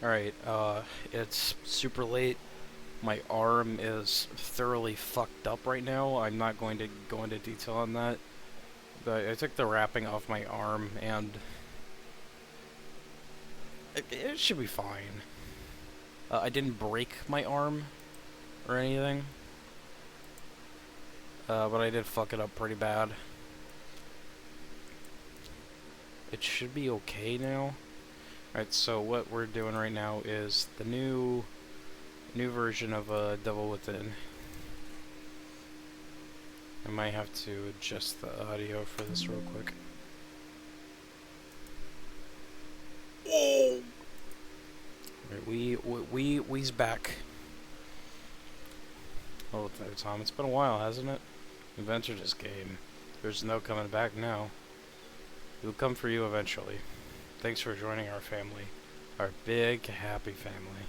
Alright, it's super late. My arm is thoroughly fucked up right now. I'm not going to go into detail on that. But I took the wrapping off my arm and it should be fine. I didn't break my arm or anything. But I did fuck it up pretty bad. It should be okay now. Alright, so what we're doing right now is the new version of Devil Within. I might have to adjust the audio for this real quick. Oh! Alright, we's back. Oh, Tom, it's been a while, hasn't it? You've entered this game. There's no coming back now. It'll come for you eventually. Thanks for joining our family. Our big, happy family.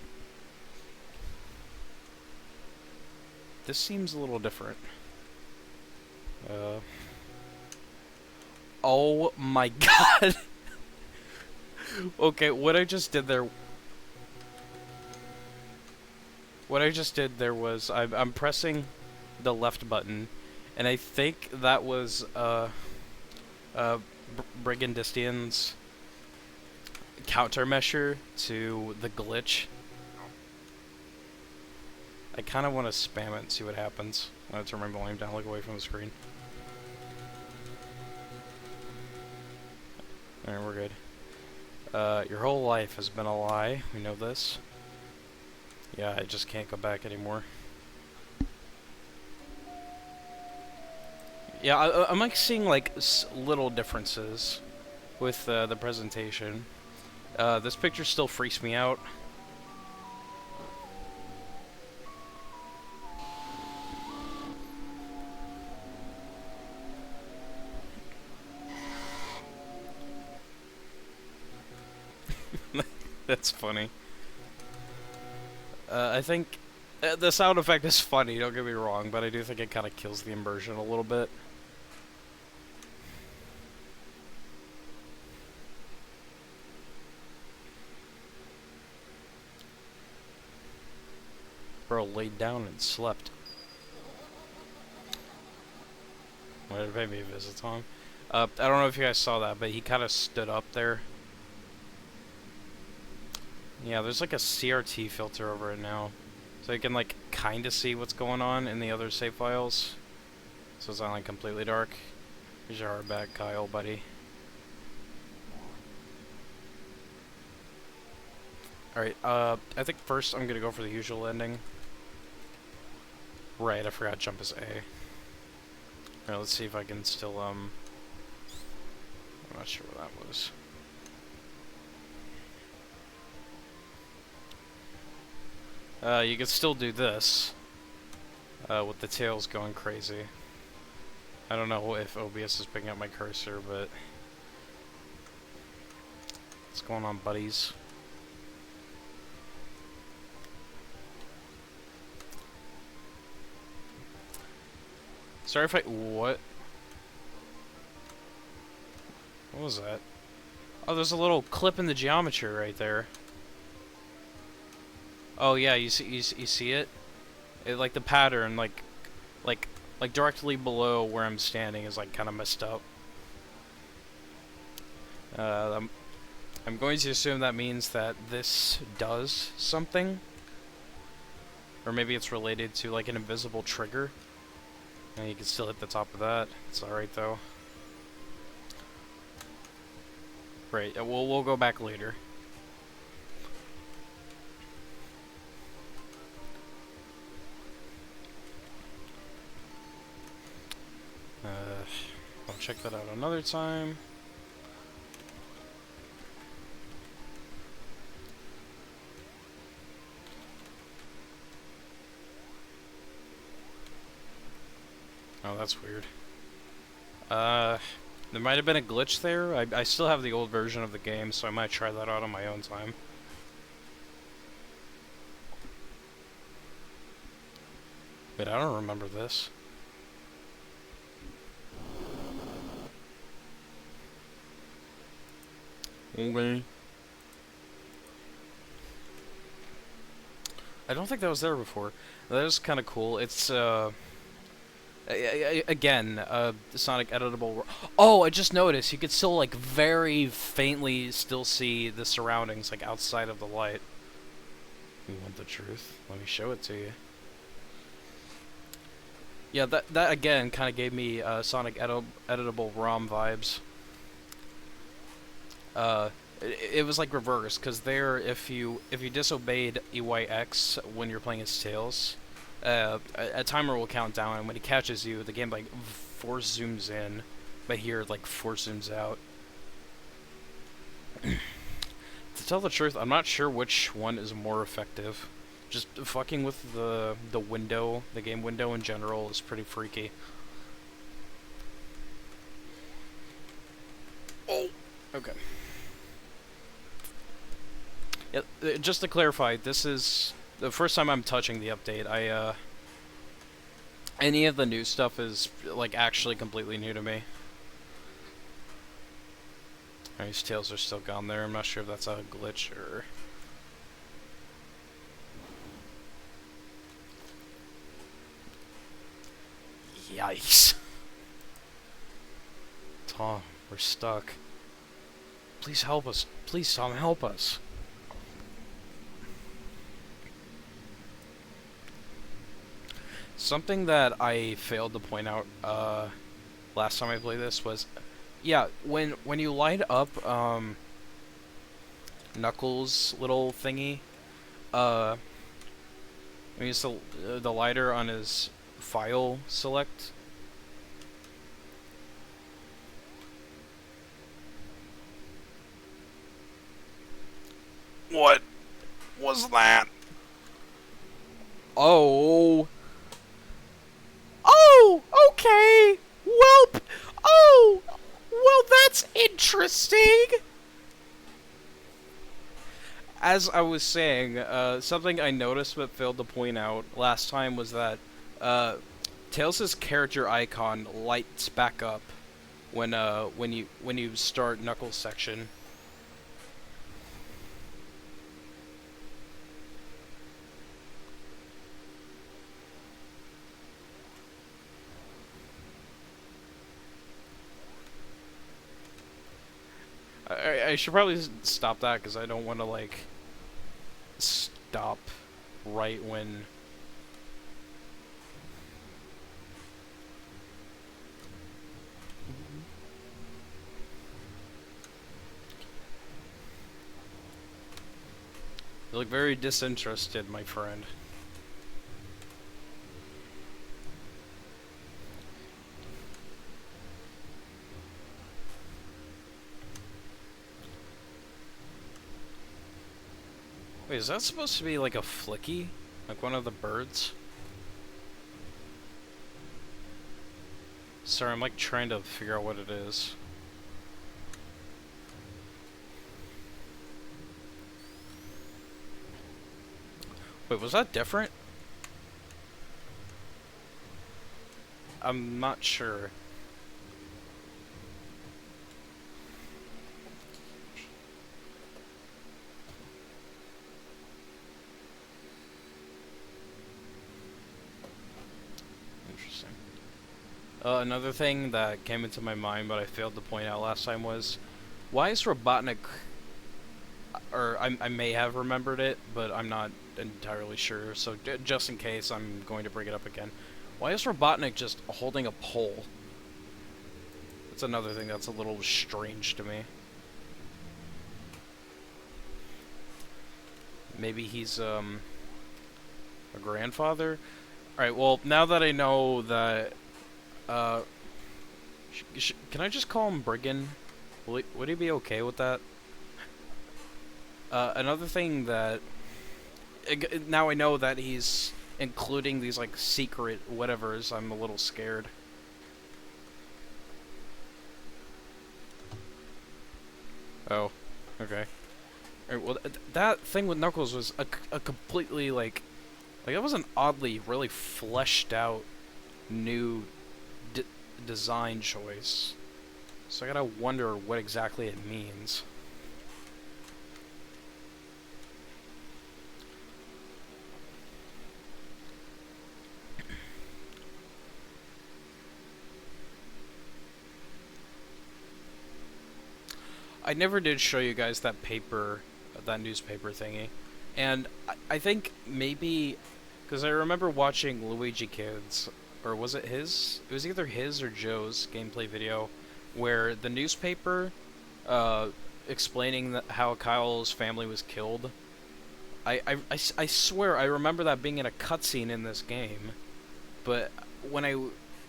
This seems a little different. Oh my god! Okay, what I just did there... What I just did there was, I'm pressing the left button, and I think that was, Brigandistian's countermeasure to the glitch. I kind of want to spam it and see what happens. I'm going to turn my volume down, look away from the screen. Alright, we're good. Your whole life has been a lie. We know this. Yeah, I just can't go back anymore. Yeah, I'm like seeing like little differences with the presentation. This picture still freaks me out. That's funny. I think the sound effect is funny, don't get me wrong, but I do think it kind of kills the immersion a little bit. Bro laid down and slept. Well, maybe a visit time. I don't know if you guys saw that, but he kind of stood up there. Yeah, there's like a CRT filter over it now. So you can like kind of see what's going on in the other save files. So it's not like completely dark. Here's your hard back, Kyle, buddy. Alright, I think first I'm gonna go for the usual ending. Right, I forgot jump is A. Alright, let's see if I can still, I'm not sure what that was. You can still do this, with the tails going crazy. I don't know if OBS is picking up my cursor, but... What's going on, buddies? Sorry if I... What? What was that? Oh, there's a little clip in the geometry right there. Oh yeah, you see it? Like the pattern, like directly below where I'm standing is like kind of messed up. I'm going to assume that means that this does something, or maybe it's related to like an invisible trigger. And you can still hit the top of that. It's all right though. Right. We'll go back later. I'll check that out another time. Oh, that's weird. There might have been a glitch there. I still have the old version of the game, so I might try that out on my own time. But I don't remember this. Okay. I don't think that was there before. That is kind of cool. It's again, Sonic editable. Oh, I just noticed you could still like very faintly still see the surroundings like outside of the light. You want the truth? Let me show it to you. Yeah, that again kind of gave me Sonic editable ROM vibes. It was like reverse, because there, if you disobeyed EYX when you're playing as Tails, a timer will count down, and when he catches you, the game like force zooms in, but here it like force zooms out. To tell the truth, I'm not sure which one is more effective. Just fucking with the window, the game window in general, is pretty freaky. Oh, okay. Yeah, just to clarify, this is the first time I'm touching the update. Any of the new stuff is like actually completely new to me. These tails are still gone there. I'm not sure if that's a glitch or. Yikes. Tom, we're stuck. Please help us. Please, Tom, help us. Something that I failed to point out last time I played this was, yeah, when you light up Knuckles' little thingy, when you use the lighter on his file select. What was that? Oh. Oh, okay. Well, oh, well, that's interesting. As I was saying, something I noticed but failed to point out last time was that Tails' character icon lights back up when you start Knuckles section. I should probably stop that because I don't want to like stop right when. You look very disinterested, my friend. Wait, is that supposed to be like a flicky? Like one of the birds? Sorry, I'm like trying to figure out what it is. Wait, was that different? I'm not sure. Interesting. Another thing that came into my mind but I failed to point out last time was, why is Robotnik, or I may have remembered it, but I'm not entirely sure, so just in case I'm going to bring it up again. Why is Robotnik just holding a pole? That's another thing that's a little strange to me. Maybe he's a grandfather? Alright, well, now that I know that, can I just call him Brigand? Would he be okay with that? Another thing that, now I know that he's including these, like, secret whatevers, I'm a little scared. Oh, okay. Alright, well, that thing with Knuckles was a completely, like, that was an oddly, really fleshed out, new design choice. So I gotta wonder what exactly it means. I never did show you guys that paper, that newspaper thingy. And I think maybe, because I remember watching Luigi Kids, or was it his? It was either his or Joe's gameplay video, where the newspaper, explaining how Kyle's family was killed. I swear I remember that being in a cutscene in this game, but when I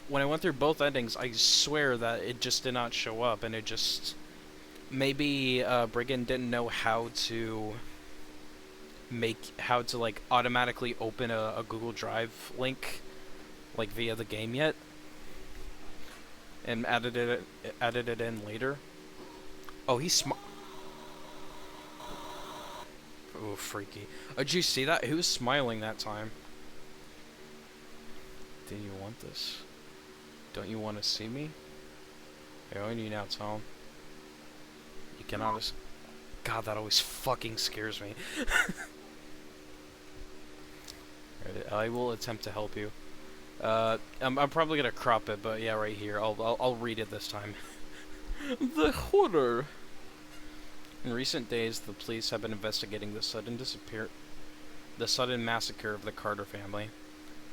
went through both endings, I swear that it just did not show up, and it just maybe Brigand didn't know how to like automatically open a Google Drive link like via the game yet, and added it in later. Oh, he's smart. Oh, freaky. Did you see that? Who was smiling that time? Do you want this? Don't you want to see me? I own you now, Tom. You cannot. God, that always fucking scares me. I will attempt to help you. I'm probably gonna crop it, but yeah, right here. I'll read it this time. The horror. In recent days, the police have been investigating the sudden massacre of the Carter family.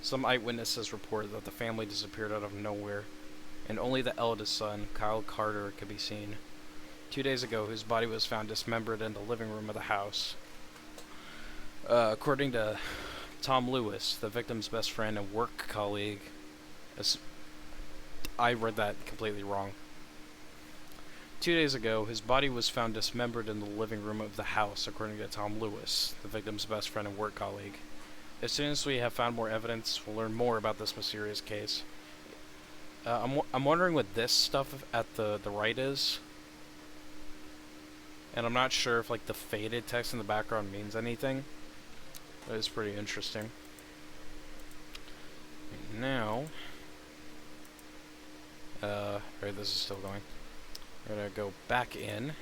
Some eyewitnesses report that the family disappeared out of nowhere, and only the eldest son, Kyle Carter, could be seen. 2 days ago, his body was found dismembered in the living room of the house. According to Tom Lewis, the victim's best friend and work colleague, I read that completely wrong. 2 days ago, his body was found dismembered in the living room of the house, according to Tom Lewis, the victim's best friend and work colleague. As soon as we have found more evidence, we'll learn more about this mysterious case. I'm wondering what this stuff at the right is. And I'm not sure if like the faded text in the background means anything. That is pretty interesting. Now, right, this is still going. We're gonna go back in.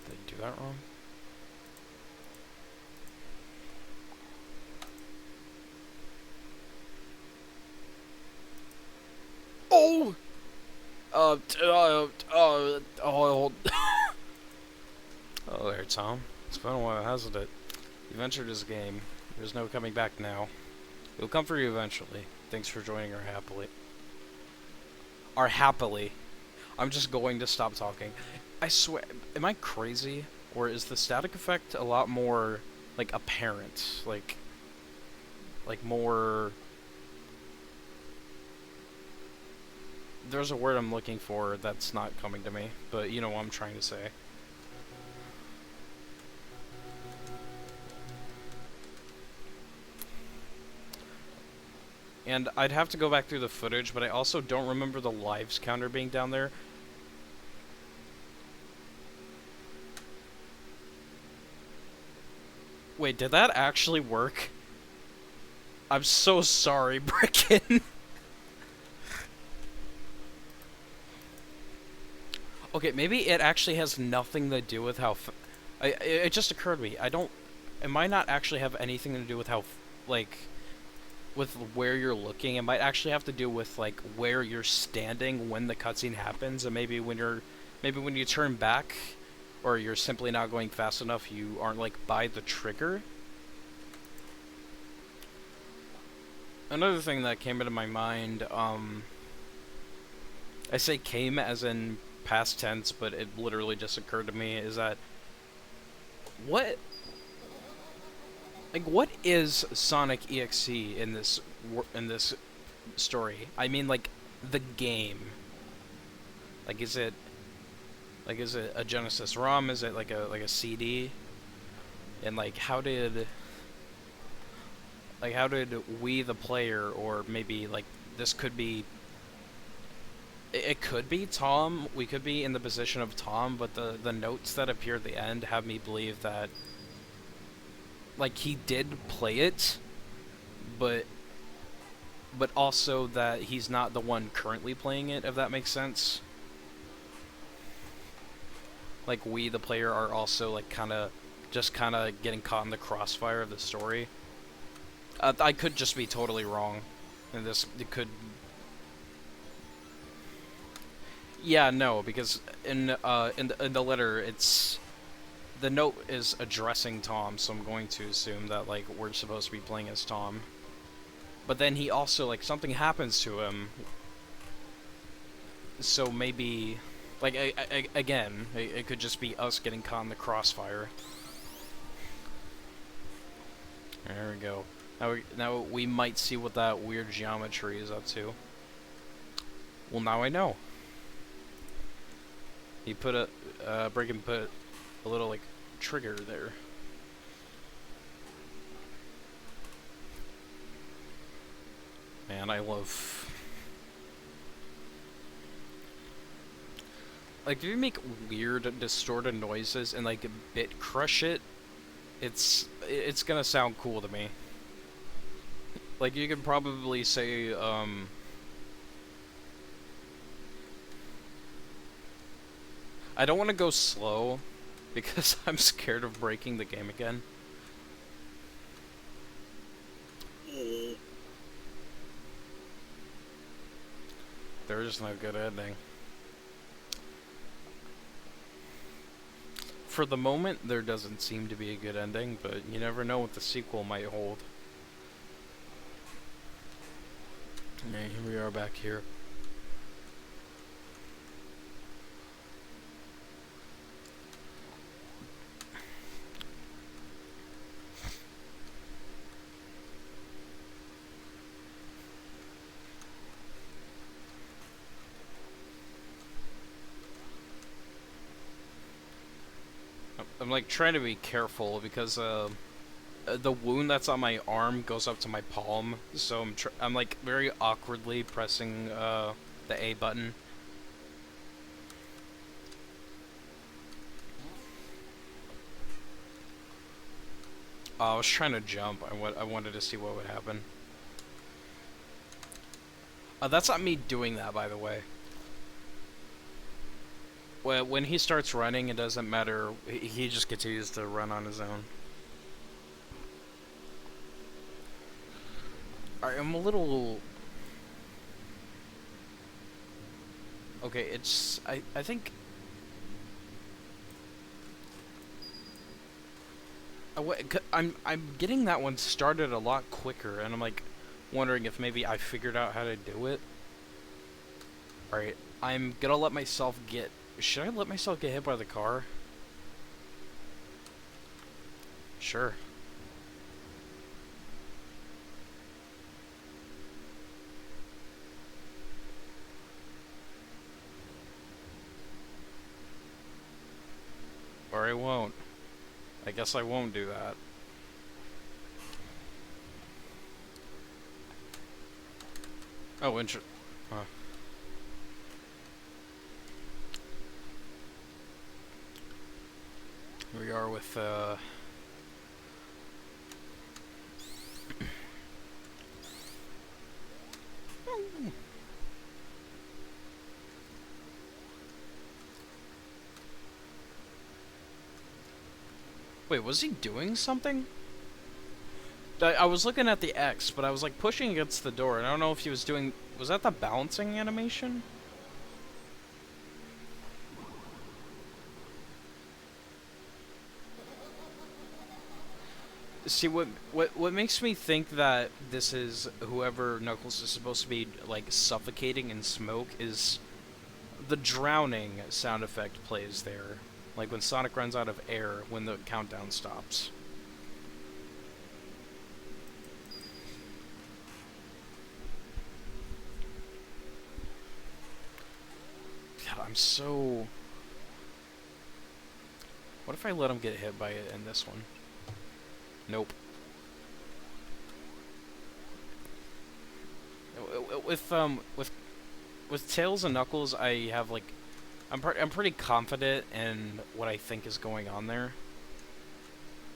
Did I do that wrong? Oh! Oh, there, Tom. It's been a while, hasn't it? You've entered this game. There's no coming back now. It'll come for you eventually. Thanks for joining our happily. Our happily. I'm just going to stop talking. I swear, am I crazy? Or is the static effect a lot more, like, apparent? Like more... There's a word I'm looking for that's not coming to me, but you know what I'm trying to say. And I'd have to go back through the footage, but I also don't remember the lives counter being down there. Wait, did that actually work? I'm so sorry, Bricken. Okay, maybe it actually has nothing to do with how... it just occurred to me. It might not actually have anything to do with how, like... with where you're looking. It might actually have to do with, like, where you're standing when the cutscene happens, and maybe when you turn back, or you're simply not going fast enough, you aren't, like, by the trigger. Another thing that came into my mind, I say came as in past tense, but it literally just occurred to me, is that what is Sonic.exe in this story? I mean, like, the game. Like, is it a Genesis ROM? Is it like a CD? And like, how did we, the player, or maybe like this could be? It could be Tom. We could be in the position of Tom, but the notes that appear at the end have me believe that, like, he did play it, but also that he's not the one currently playing it, if that makes sense. Like, we, the player, are also, like, kind of getting caught in the crossfire of the story. I could just be totally wrong. And this, it could... Yeah, no, because in the letter, it's... The note is addressing Tom, so I'm going to assume that, like, we're supposed to be playing as Tom. But then he also, like, something happens to him. So maybe... Like, again, it could just be us getting caught in the crossfire. There we go. Now we might see what that weird geometry is up to. Well, now I know. He put a... Breakin put a little, like, trigger there. Man, I love... Like, if you make weird, distorted noises and, like, bit crush it, it's gonna sound cool to me. Like, you could probably say, I don't want to go slow, because I'm scared of breaking the game again. There is no good ending. For the moment, there doesn't seem to be a good ending, but you never know what the sequel might hold. Okay, here we are back here. I'm like trying to be careful because the wound that's on my arm goes up to my palm, so I'm like very awkwardly pressing the A button. I was trying to jump. I wanted to see what would happen. That's not me doing that, by the way. When he starts running, it doesn't matter. He just continues to run on his own. I'm a little... Okay, it's... I think... I'm getting that one started a lot quicker, and I'm like wondering if maybe I figured out how to do it. Alright, I'm gonna let myself get... Should I let myself get hit by the car? Sure. Or I won't. I guess I won't do that. Oh, Here we are with, Wait, was he doing something? I was looking at the X, but I was like pushing against the door, and I don't know if he was doing... Was that the balancing animation? See, what makes me think that this is whoever Knuckles is supposed to be, like, suffocating in smoke is the drowning sound effect plays there. Like when Sonic runs out of air when the countdown stops. God, I'm so... What if I let him get hit by it in this one? Nope. With Tails and Knuckles, I have like... I'm pretty confident in what I think is going on there.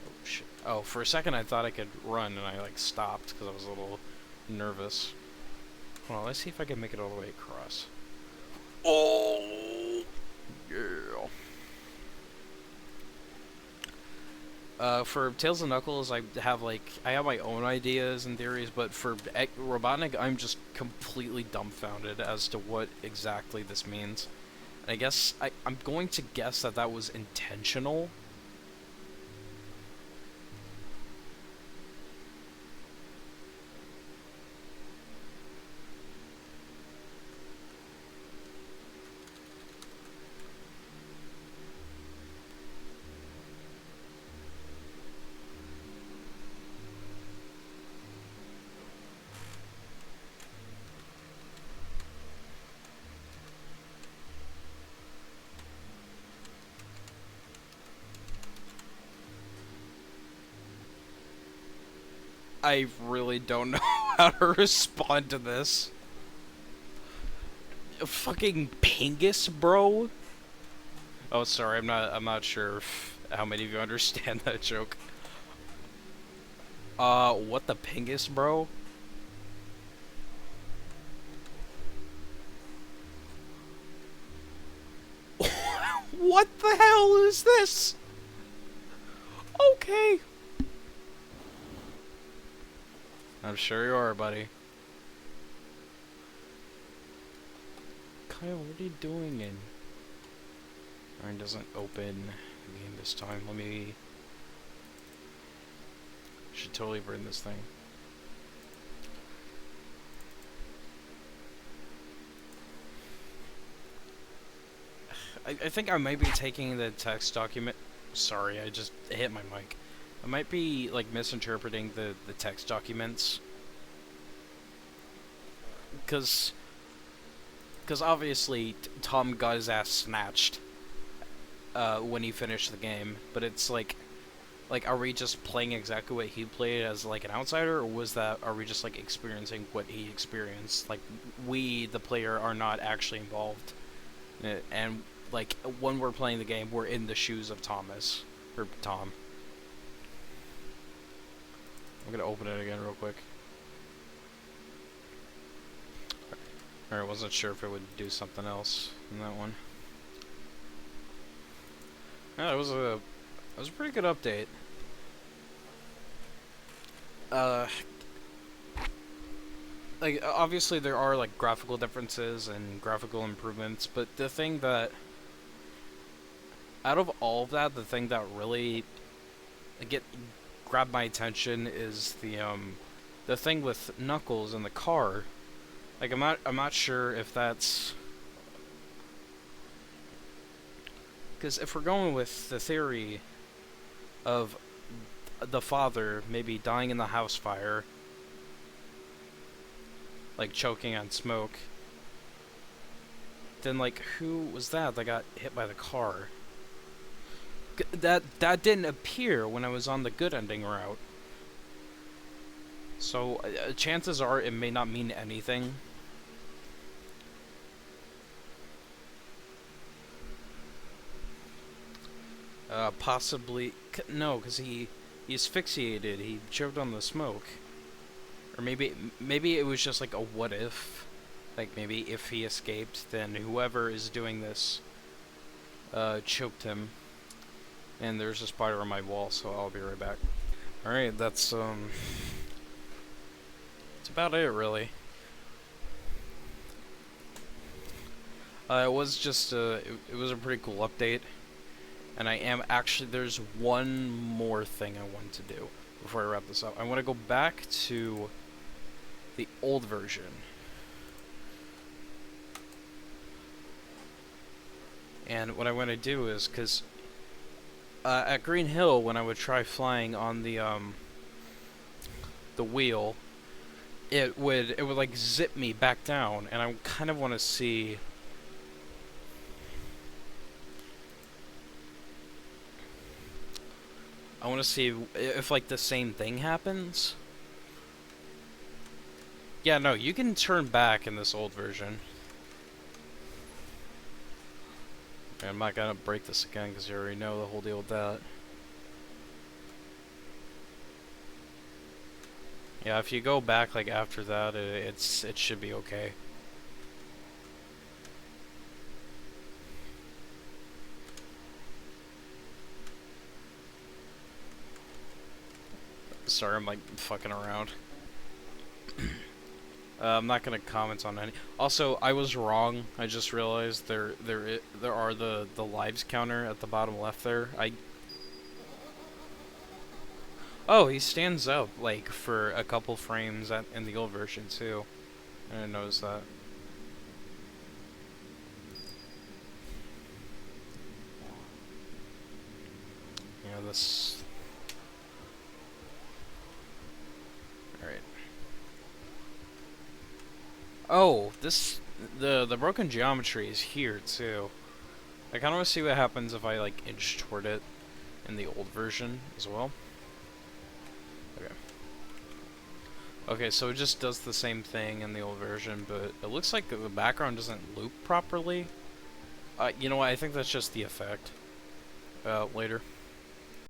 Oh, shit. Oh, for a second I thought I could run, and I, like, stopped because I was a little nervous. Hold on, let's see if I can make it all the way across. Oh! Yeah. For Tails and Knuckles, I have my own ideas and theories, but for Robotnik, I'm just completely dumbfounded as to what exactly this means. And I guess I'm going to guess that that was intentional. I really don't know how to respond to this. Fucking Pingus, bro. Oh, sorry, I'm not sure how many of you understand that joke. What the Pingus, bro? What the hell is this? Okay. I'm sure you are, buddy. Kyle, what are you doing in? Mine doesn't open the game this time. Let me... Should totally burn this thing. I think I might be taking the text document... Sorry, I just hit my mic. I might be, like, misinterpreting the text documents. Because obviously Tom got his ass snatched when he finished the game. But it's like, are we just playing exactly what he played as, like, an outsider? Or are we just, like, experiencing what he experienced? Like, we, the player, are not actually involved. And, like, when we're playing the game, we're in the shoes of Thomas. Or Tom. I'm gonna open it again real quick. Or I wasn't sure if it would do something else in that one. Yeah, it was a pretty good update. Like, obviously there are, like, graphical differences and graphical improvements, but the thing that, out of all of that, the thing that really grabbed my attention is the thing with Knuckles in the car. Like, I'm not sure if that's... Because if we're going with the theory of the father maybe dying in the house fire, like choking on smoke, then, like, who was that got hit by the car? That didn't appear when I was on the good ending route. So, chances are it may not mean anything. Possibly... No, because he asphyxiated. He choked on the smoke. Or maybe it was just, like, a what if. Like, maybe if he escaped, then whoever is doing this choked him. And there's a spider on my wall, so I'll be right back. Alright, that's about it, really. It was just it was a pretty cool update. And I am actually... There's one more thing I want to do before I wrap this up. I want to go back to the old version. And what I want to do is, because at Green Hill, when I would try flying on the wheel, it would like zip me back down, and I kind of want to see... I want to see if, like, the same thing happens. Yeah, no, you can turn back in this old version. I'm not gonna break this again because you already know the whole deal with that. Yeah, if you go back, like, after that, it should be okay. Sorry, I'm like fucking around. I'm not gonna comment on any. Also, I was wrong. I just realized there are the lives counter at the bottom left there. Oh, he stands up like for a couple frames in the old version too. I didn't notice that. Yeah, this. All right. Oh, the broken geometry is here too. I kind of want to see what happens if I like inch toward it in the old version as well. Okay. Okay, so it just does the same thing in the old version, but it looks like the background doesn't loop properly. You know what? I think that's just the effect. Later.